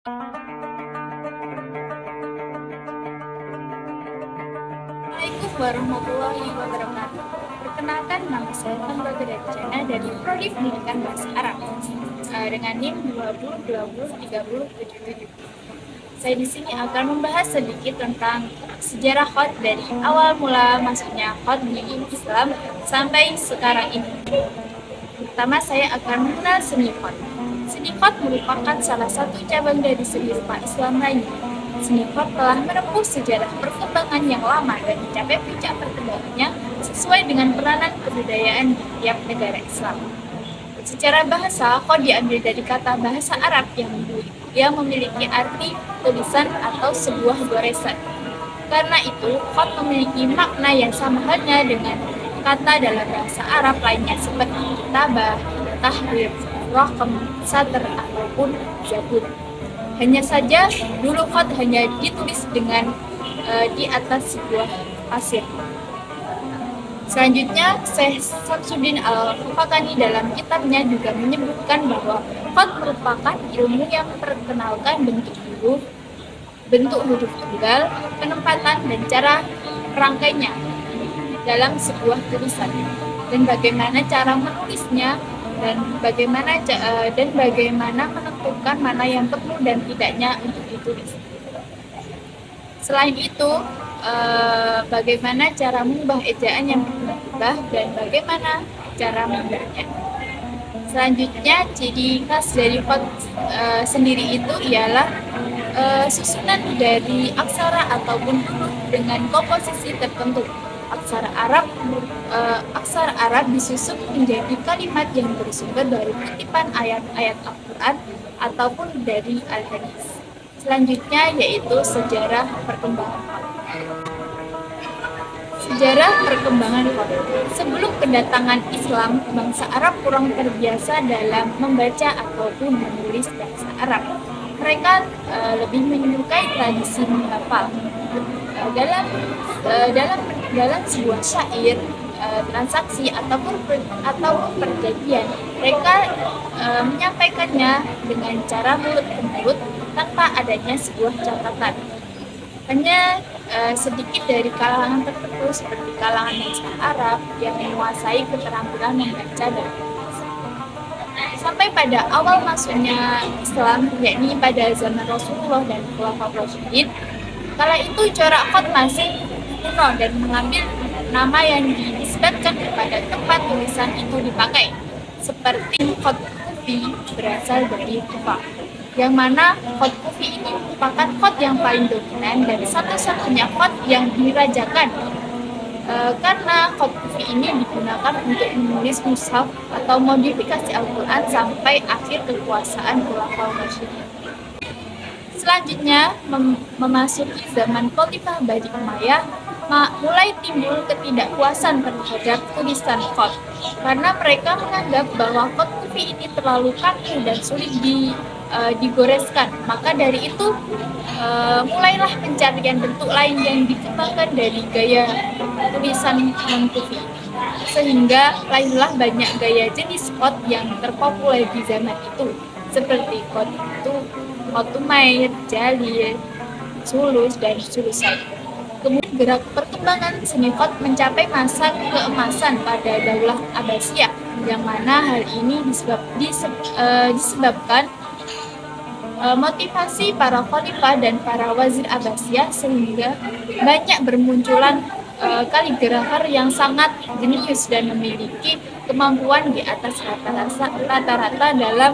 Assalamualaikum warahmatullahi wabarakatuh. Perkenalkan, nama saya Nanda Derajana dari Prodi Pendidikan Bahasa Arab dengan NIM 20203077. Saya di sini akan membahas sedikit tentang sejarah khot dari awal mula masuknya khot di Islam sampai sekarang ini. Pertama, saya akan mengenal seni khot. Seni khot merupakan salah satu cabang dari seni rupa Islam lainnya. Seni khot telah menempuh sejarah perkembangan yang lama dan mencapai puncak perkembangannya sesuai dengan peranan kebudayaan di tiap negara Islam. Secara bahasa, khot diambil dari kata bahasa Arab yang memiliki arti tulisan atau sebuah goresan. Karena itu, khot memiliki makna yang sama halnya dengan kata dalam bahasa Arab lainnya seperti kitabah, tahrir, raqam, satr, ataupun zabur. Hanya saja, dulu khot hanya ditulis dengan di atas sebuah pasir. Selanjutnya, Syekh Samsuddin Al-Fatani dalam kitabnya juga menyebutkan bahwa khot merupakan ilmu yang memperkenalkan bentuk huruf tunggal, penempatan dan cara merangkainya dalam sebuah tulisan, dan bagaimana cara menulisnya dan bagaimana menentukan mana yang perlu dan tidaknya untuk ditulis. Selain itu, bagaimana cara mengubah ejaan yang berubah dan bagaimana cara mengubahnya. Selanjutnya, ciri khas dari khot sendiri itu ialah susunan dari aksara ataupun huruf dengan komposisi tertentu. Aksara Arab disusun menjadi kalimat yang bersumber dari kutipan ayat-ayat Al-Quran ataupun dari Al-Hadis. Selanjutnya yaitu sejarah perkembangan khot. Sejarah perkembangan khot. Sebelum kedatangan Islam, bangsa Arab kurang terbiasa dalam membaca ataupun menulis bahasa Arab. Mereka lebih menyukai tradisi menghafal. Dalam sebuah syair, transaksi ataupun perjanjian, mereka menyampaikannya dengan cara mulut ke mulut tanpa adanya sebuah catatan. Hanya sedikit dari kalangan tertentu seperti kalangan bangsa Arab yang menguasai keterampilan membaca dan menulis. Sampai pada awal masuknya Islam, yakni pada zaman Rasulullah dan Khulafaur Rasyidin, kala itu corak khot masih kuno dan mengambil nama yang dinisbatkan kepada tempat tulisan itu dipakai, seperti khot Kufi berasal dari Kufah, yang mana khot Kufi ini merupakan khot yang paling dominan dan satu-satunya khot yang dirajakan, karena khot Kufi ini digunakan untuk menulis mushaf atau modifikasi Al-Quran sampai akhir kekuasaan Khulafaur Rasyidin. Selanjutnya, memasuki zaman Khalifah Bani Umayyah, mulai timbul ketidakpuasan terhadap tulisan khot, karena mereka menganggap bahwa khot Kufi ini terlalu kaku dan sulit digoreskan. Maka dari itu, mulailah pencarian bentuk lain yang dikembangkan dari gaya tulisan non-Kufi, sehingga lahirlah banyak gaya jenis khot yang terpopuler di zaman itu, seperti khot Umair, Jalil, Sulus, dan Sulusai. Kemudian gerak perkembangan seni khot mencapai masa keemasan pada Daulah Abbasiyah, yang mana hal ini disebabkan motivasi para khalifah dan para wazir Abbasiyah, sehingga banyak bermunculan kaligrafer yang sangat jenius dan memiliki kemampuan di atas rata-rata dalam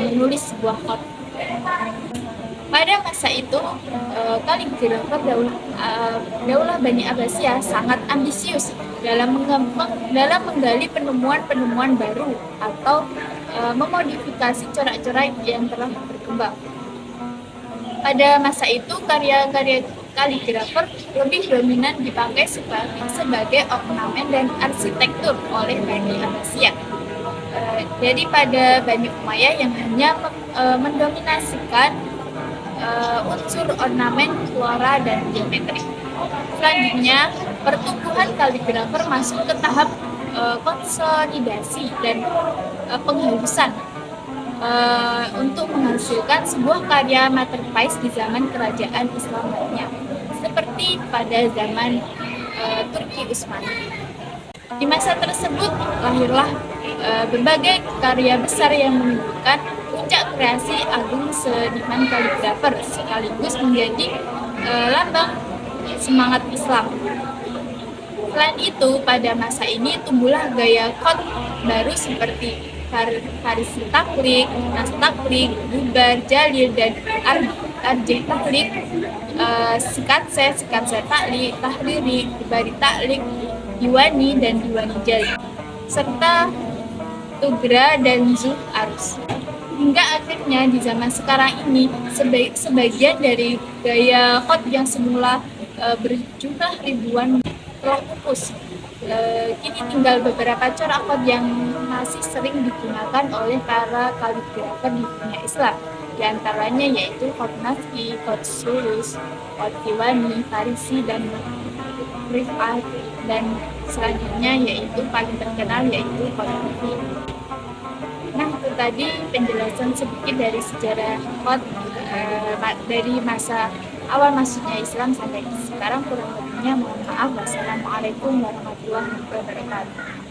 menulis sebuah khot. Pada masa itu, kaligrafer Daulah Bani Abbasiyah sangat ambisius dalam menggali penemuan-penemuan baru atau memodifikasi corak-corak yang telah berkembang. Pada masa itu, karya-karya kaligrafer lebih dominan dipakai sebagai ornamen dan arsitektur oleh Bani Abbasiyah. Jadi pada Bani Umayyah yang hanya mendominasikan unsur ornamen, flora, dan geometri. Selanjutnya, pertumbuhan kaligrafer masuk ke tahap konsolidasi dan penghalusan. untuk menghasilkan sebuah karya masterpiece di zaman kerajaan Islam lainnya, seperti pada zaman Turki Utsmani. Di masa tersebut lahirlah berbagai karya besar yang menunjukkan puncak kreasi agung seniman kaligrafer, sekaligus menjadi lambang semangat Islam. Selain itu, pada masa ini tumbuhlah gaya kot baru seperti Farisi taklik, Nas taklik, Bubar, Jalil, dan Arjih taklik, Sikatse taklik, Tahriri, Bari taklik, Diwani, dan Diwani Jalil, serta Tugra dan Zul Arus. Hingga akhirnya di zaman sekarang ini, sebagian dari gaya kot yang semula berjumlah ribuan telah pupus. Kini tinggal beberapa corak kot yang masih sering digunakan oleh para kaligrafer di dunia Islam. Di antaranya yaitu kot Naski, kot Sulus, kot Diwani, Farisi, dan Rif'at, dan selanjutnya yaitu paling terkenal yaitu kot Kufi. Nah, itu tadi penjelasan sedikit dari sejarah kot dari masa awal masuknya Islam sampai sekarang. Kurang lebihnya mohon maaf. Wassalamualaikum warahmatullahi wabarakatuh.